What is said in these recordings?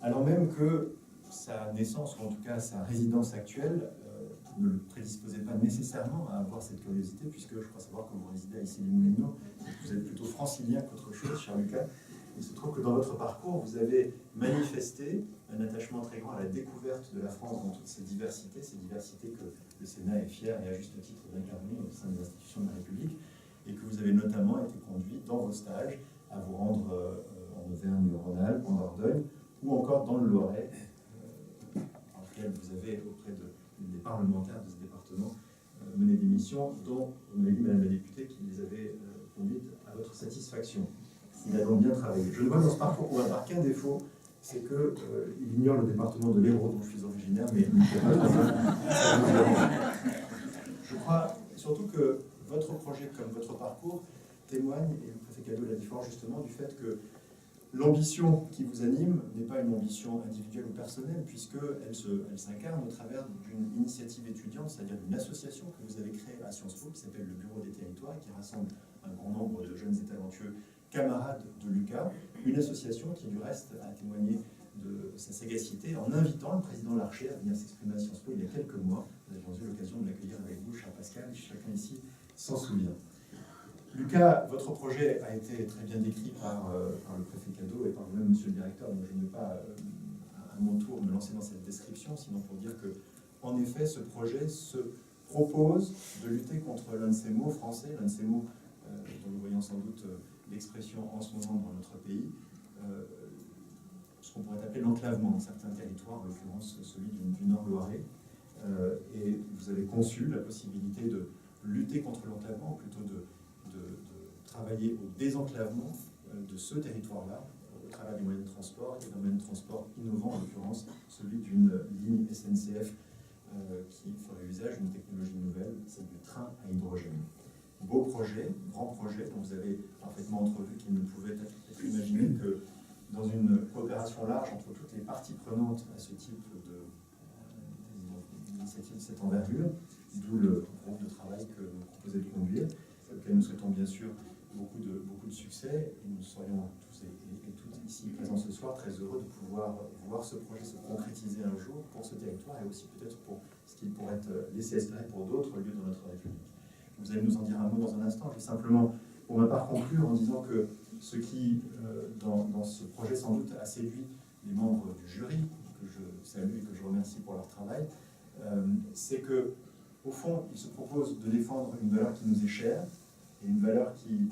alors même que sa naissance, ou en tout cas sa résidence actuelle, ne le prédisposait pas nécessairement à avoir cette curiosité, puisque je crois savoir que vous résidez à Issy-les-Moulineaux, vous êtes plutôt francilien qu'autre chose, cher Lucas. Il se trouve que dans votre parcours, vous avez manifesté un attachement très grand à la découverte de la France dans toutes ces diversités que le Sénat est fier et à juste titre d'incarner au sein des institutions de la République, et que vous avez notamment été conduit dans vos stages à vous rendre en Auvergne-Rhône-Alpes, en Dordogne, ou encore dans le Loiret, dans lequel vous avez, auprès des parlementaires de ce département, mené des missions dont vous m'avez dit, Madame la députée, qui les avait conduites à votre satisfaction. Il a donc bien travaillé. Je ne vois dans ce parcours pour ma part qu'un défaut, c'est qu'il ignore le département de l'Hérault dont je suis originaire, mais il ne fait pas trop mal. Je crois surtout que votre projet, comme votre parcours, témoigne, et le préfet Cadot l'a dit fort justement, du fait que l'ambition qui vous anime n'est pas une ambition individuelle ou personnelle, puisqu'elle s'incarne au travers d'une initiative étudiante, c'est-à-dire d'une association que vous avez créée à Sciences Po, qui s'appelle le Bureau des Territoires, qui rassemble un grand nombre de jeunes et talentueux camarades de Lucas, une association qui du reste a témoigné de sa sagacité en invitant le président Larcher à venir s'exprimer à Sciences Po il y a quelques mois. Nous avions eu l'occasion de l'accueillir avec vous, cher Pascal, chacun ici s'en souvient. Lucas, votre projet a été très bien décrit par le préfet Cadot et par vous-même, monsieur le directeur, donc je ne vais pas à mon tour me lancer dans cette description, sinon pour dire que, en effet, ce projet se propose de lutter contre l'un de ces mots français, l'un de ces mots dont nous voyons sans doute l'expression en ce moment dans notre pays, ce qu'on pourrait appeler l'enclavement de certains territoires, en l'occurrence celui du Nord-Loiret. Et vous avez conçu la possibilité de lutter contre l'enclavement, ou plutôt de travailler au désenclavement de ce territoire-là, au travers des moyens de transport, et d'un moyen de transport innovant, en l'occurrence celui d'une ligne SNCF qui ferait usage d'une technologie nouvelle, celle du train à hydrogène. Beau projet, grand projet, dont vous avez parfaitement entrevu qu'il ne pouvait être imaginé que dans une coopération large entre toutes les parties prenantes à ce type d'initiative de cette envergure, d'où le groupe de travail que vous proposez de conduire, auquel nous souhaitons bien sûr beaucoup de succès, et nous serions tous et toutes ici présents ce soir très heureux de pouvoir voir ce projet se concrétiser un jour pour ce territoire et aussi peut-être pour ce qu'il pourrait laisser espérer pour d'autres lieux de notre République. Vous allez nous en dire un mot dans un instant. Je vais simplement, pour ma part, conclure en disant que ce qui, dans ce projet, sans doute, a séduit les membres du jury, que je salue et que je remercie pour leur travail, c'est que, au fond, ils se proposent de défendre une valeur qui nous est chère, et une valeur qui,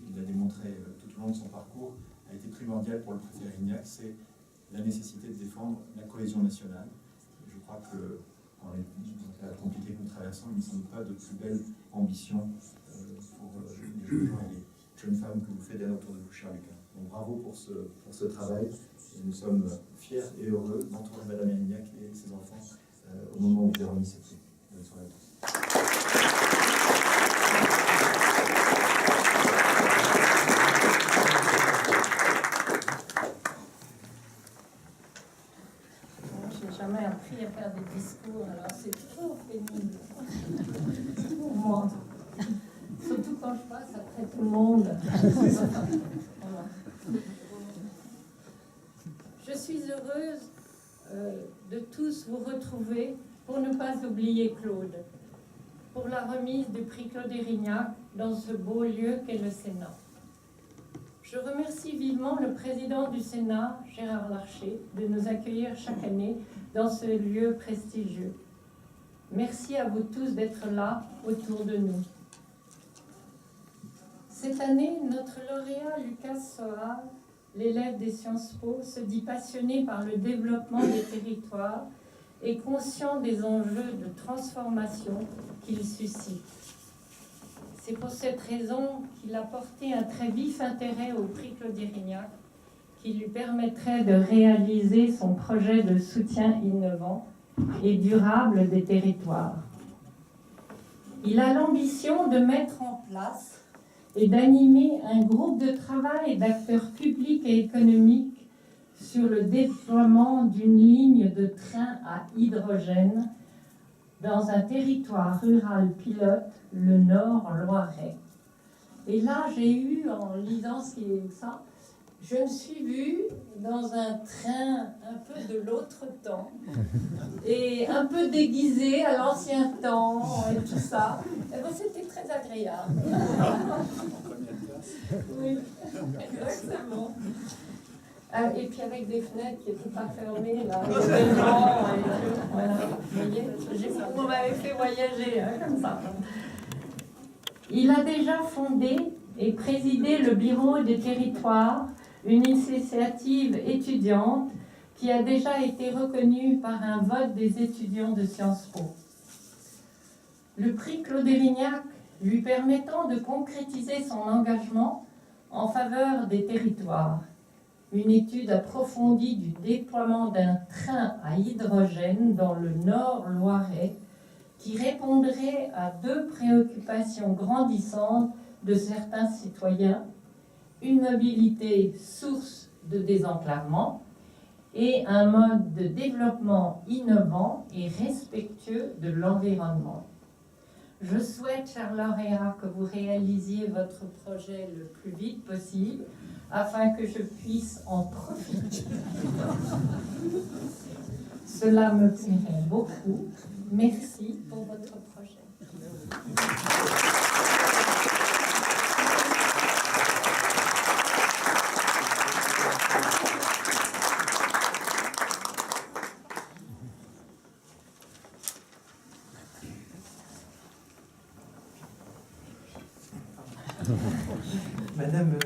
il l'a démontré tout au long de son parcours, a été primordiale pour le préfet Rignac, c'est la nécessité de défendre la cohésion nationale. Je crois que dans les cas compliqués que nous traversons, il ne semble pas de plus belle ambition pour les jeunes gens et les jeunes femmes que vous fédérez autour de vous, cher Lucas. Donc bravo pour ce travail. Et nous sommes fiers et heureux d'entourer Madame Erignac et ses enfants au moment où vous avez remis cette prix. Bonne soirée à tous. Jamais appris à faire des discours, alors c'est toujours pénible pour moi. Surtout quand je passe après tout le monde. Voilà. Je suis heureuse de tous vous retrouver pour ne pas oublier Claude, pour la remise du prix Claude Érignac dans ce beau lieu qu'est le Sénat. Je remercie vivement le président du Sénat, Gérard Larcher, de nous accueillir chaque année dans ce lieu prestigieux. Merci à vous tous d'être là autour de nous. Cette année, notre lauréat Lucas Soal, l'élève des Sciences Po, se dit passionné par le développement des territoires et conscient des enjeux de transformation qu'il suscite. C'est pour cette raison qu'il a porté un très vif intérêt au prix Claude Érignac, qui lui permettrait de réaliser son projet de soutien innovant et durable des territoires. Il a l'ambition de mettre en place et d'animer un groupe de travail d'acteurs publics et économiques sur le déploiement d'une ligne de train à hydrogène dans un territoire rural pilote, le Nord Loiret. Et là, j'ai eu, en lisant ça, je me suis vue dans un train un peu de l'autre temps et un peu déguisée à l'ancien temps et tout ça. Et ben, c'était très agréable. Oui, exactement. Et puis avec des fenêtres qui n'étaient pas fermées, là, il y avait le vent et tout. Voilà. Vous voyez, on m'avait fait voyager hein, comme ça. Il a déjà fondé et présidé le Bureau des territoires, une initiative étudiante qui a déjà été reconnue par un vote des étudiants de Sciences Po. Le prix Claude Érignac lui permettant de concrétiser son engagement en faveur des territoires. Une étude approfondie du déploiement d'un train à hydrogène dans le Nord Loiret qui répondrait à deux préoccupations grandissantes de certains citoyens, une mobilité source de désenclavement et un mode de développement innovant et respectueux de l'environnement. Je souhaite, chers lauréats, que vous réalisiez votre projet le plus vite possible afin que je puisse en profiter. Cela me plairait beaucoup. Merci pour votre projet.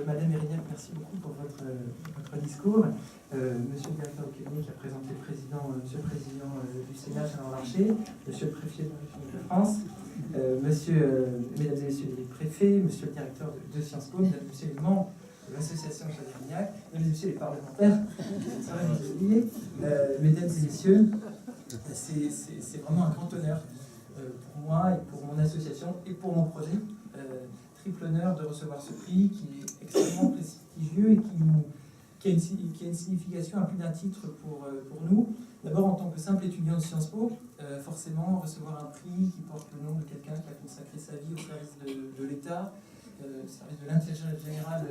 Madame Érignac, merci beaucoup pour votre discours. Monsieur le directeur Océanie qui a présenté Monsieur le Président du Sénat, Gérard Larcher, Monsieur le Préfet de la République de France, Mesdames et Messieurs les préfets, Monsieur le directeur de Sciences Po, Mesdames et Messieurs les membres de l'association Claude Érignac, Mesdames et Messieurs les parlementaires, ça va vous oublier, Mesdames et Messieurs, c'est vraiment un grand honneur pour moi et pour mon association et pour mon projet. Triple honneur de recevoir ce prix qui est extrêmement prestigieux et qui a une signification à plus d'un titre pour nous. D'abord, en tant que simple étudiant de Sciences Po, forcément, recevoir un prix qui porte le nom de quelqu'un qui a consacré sa vie au service de l'État, au service de l'intérêt général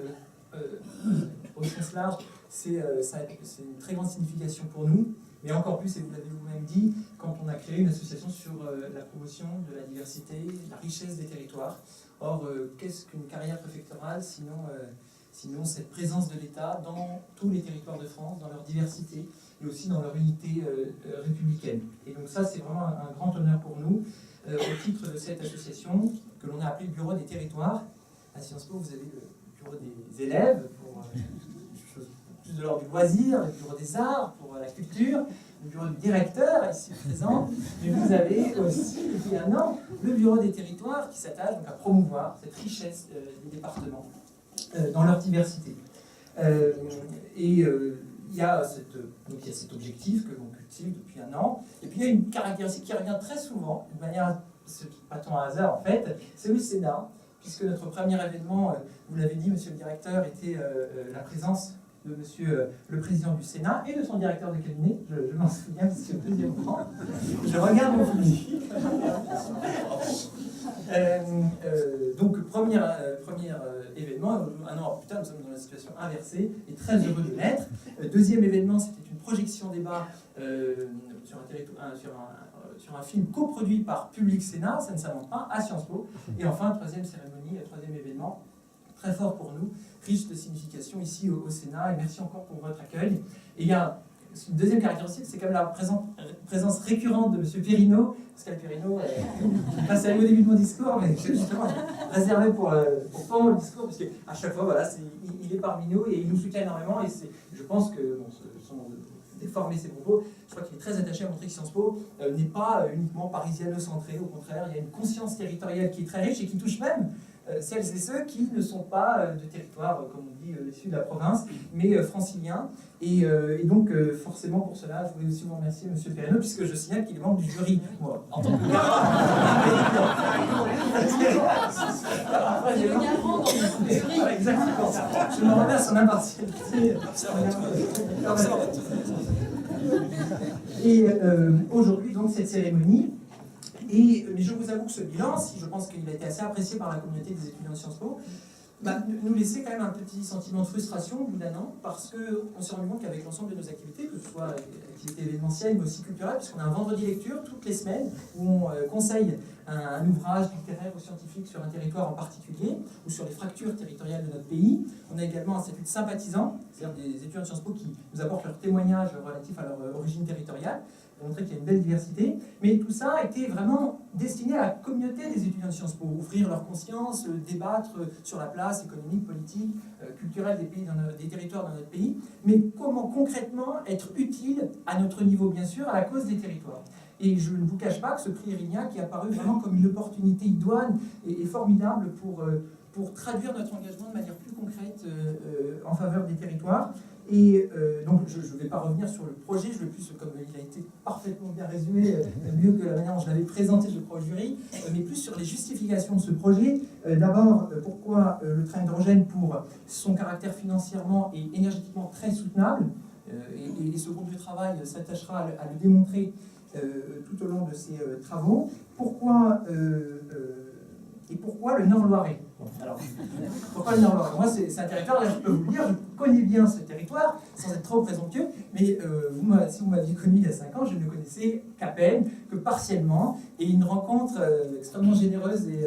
au sens large, c'est une très grande signification pour nous. Mais encore plus, et vous l'avez vous-même dit, quand on a créé une association sur la promotion de la diversité, la richesse des territoires. Or, qu'est-ce qu'une carrière préfectorale sinon cette présence de l'État dans tous les territoires de France, dans leur diversité et aussi dans leur unité républicaine. Et donc ça, c'est vraiment un grand honneur pour nous. Au titre de cette association, que l'on a appelée le Bureau des territoires, à Sciences Po, vous avez le Bureau des élèves, pour plus de l'ordre du loisir, le Bureau des arts, pour la culture, le Bureau du directeur, ici présent, mais vous avez aussi, depuis un an, le Bureau des territoires qui s'attache donc à promouvoir cette richesse des départements dans leur diversité. Il y a cet objectif que l'on cultive depuis un an, et puis il y a une caractéristique qui revient très souvent, de manière, ce qui n'est pas tant un hasard en fait, c'est le Sénat, puisque notre premier événement, vous l'avez dit, monsieur le directeur, était la présence de monsieur le président du Sénat et de son directeur de cabinet, je m'en souviens, parce que le deuxième rang, je regarde mon film. Donc, premier événement, un an plus tard, nous sommes dans la situation inversée et très heureux de l'être. Deuxième événement, c'était une projection débat sur un film coproduit par Public Sénat, ça ne s'invente pas, à Sciences Po. Et enfin, troisième cérémonie, troisième événement, très fort pour nous, riche de signification ici au Sénat, et merci encore pour votre accueil. Et il y a une deuxième caractéristique, c'est quand même la présence récurrente de M. Perrineau. Pascal Perrineau, pas salué au début de mon discours, mais justement réservé pour pendant le discours, parce qu'à chaque fois, voilà, il est parmi nous et il nous soutient énormément. Et je pense que, sans déformer ses propos, je crois qu'il est très attaché à montrer que Sciences Po n'est pas uniquement parisiano-centré. Au contraire, il y a une conscience territoriale qui est très riche et qui touche même celles et ceux qui ne sont pas de territoire, comme on dit, issus de la province, mais franciliens. Et donc, forcément, pour cela, je voulais aussi vous remercier, M. Perrineau, puisque je signale qu'il est membre du jury. Moi, en tant que C'est le garant dans le jury. Exactement. Je me remets à son impartialité. Et aujourd'hui, donc, cette cérémonie. Mais je vous avoue que ce bilan, si je pense qu'il a été assez apprécié par la communauté des étudiants de Sciences Po, nous laisser quand même un petit sentiment de frustration au bout d'un an, parce qu'on s'est rendu compte qu'avec l'ensemble de nos activités, que ce soit activités événementielles, mais aussi culturelles, puisqu'on a un vendredi lecture toutes les semaines, où on conseille un ouvrage littéraire ou scientifique sur un territoire en particulier, ou sur les fractures territoriales de notre pays. On a également un statut de sympathisant, c'est-à-dire des étudiants de Sciences Po qui nous apportent leur témoignage relatif à leur origine territoriale, pour montrer qu'il y a une belle diversité. Mais tout ça a été vraiment destiné à la communauté des étudiants de Sciences Po, ouvrir leur conscience, débattre sur la place économique, politique, culturelle des pays des territoires dans notre pays, mais comment concrètement être utile, à notre niveau bien sûr, à la cause des territoires. Et je ne vous cache pas que ce prix Érignac est apparu vraiment comme une opportunité idoine et formidable pour traduire notre engagement de manière plus concrète en faveur des territoires. Et donc je ne vais pas revenir sur le projet, je vais plus, comme il a été parfaitement bien résumé, mieux que la manière dont je l'avais présenté, je crois, au jury, mais plus sur les justifications de ce projet. D'abord, pourquoi le train hydrogène pour son caractère financièrement et énergétiquement très soutenable, et ce groupe de travail s'attachera à le démontrer tout au long de ses travaux. Pourquoi le Nord-Loiret? Alors, pourquoi le Nord-Loiret? Moi, c'est un territoire, là, je peux vous le dire, je connais bien ce territoire, sans être trop présomptueux, mais si vous m'aviez connu il y a 5 ans, je ne le connaissais qu'à peine, que partiellement, et une rencontre extrêmement généreuse et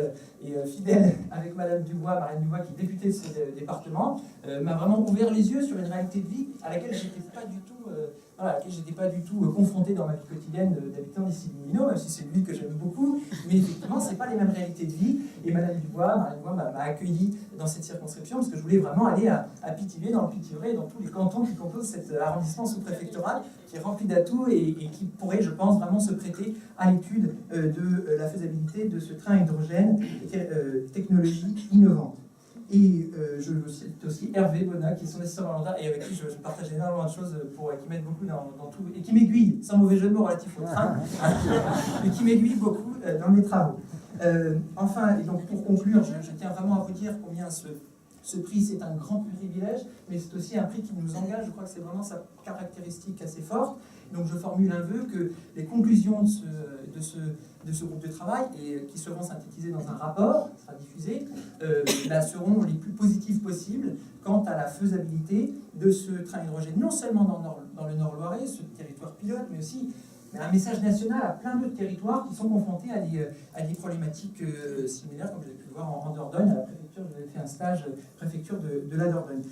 fidèle avec Madame Dubois, Marlène Dubois, qui est députée de ce département, m'a vraiment ouvert les yeux sur une réalité de vie à laquelle je n'étais pas du tout confronté dans ma vie quotidienne d'habitant d'ici du Minot, même si c'est une ville que j'aime beaucoup, mais effectivement, ce n'est pas les mêmes réalités de vie. Et Madame Dubois, Marlène Dubois m'a accueilli dans cette circonscription parce que je voulais vraiment aller à Pithiviers, dans le Pithiviers, dans tous les cantons qui composent cet arrondissement sous-préfectoral, qui est rempli d'atouts et qui pourrait, je pense, vraiment se prêter à l'étude de la faisabilité de ce train hydrogène, technologie innovante. Et je cite aussi Hervé Bonnat, qui est son assistant parlementaire et avec qui je partage énormément de choses qui m'aident beaucoup dans tout, et qui m'aiguille, sans mauvais jeu de mots relatif au train, mais qui m'aiguille beaucoup dans mes travaux. Enfin, et donc pour conclure, je tiens vraiment à vous dire combien ce prix, c'est un grand privilège, mais c'est aussi un prix qui nous engage. Je crois que c'est vraiment sa caractéristique assez forte. Donc je formule un vœu que les conclusions de ce groupe de travail, et qui seront synthétisées dans un rapport, qui sera diffusé, seront les plus positives possibles quant à la faisabilité de ce train hydrogène, non seulement dans le Nord-Loiret, ce territoire pilote, mais aussi un message national à plein d'autres territoires qui sont confrontés à des problématiques similaires, comme vous avez pu le voir en Dordogne, à la préfecture, vous avez fait un stage préfecture de la Dordogne.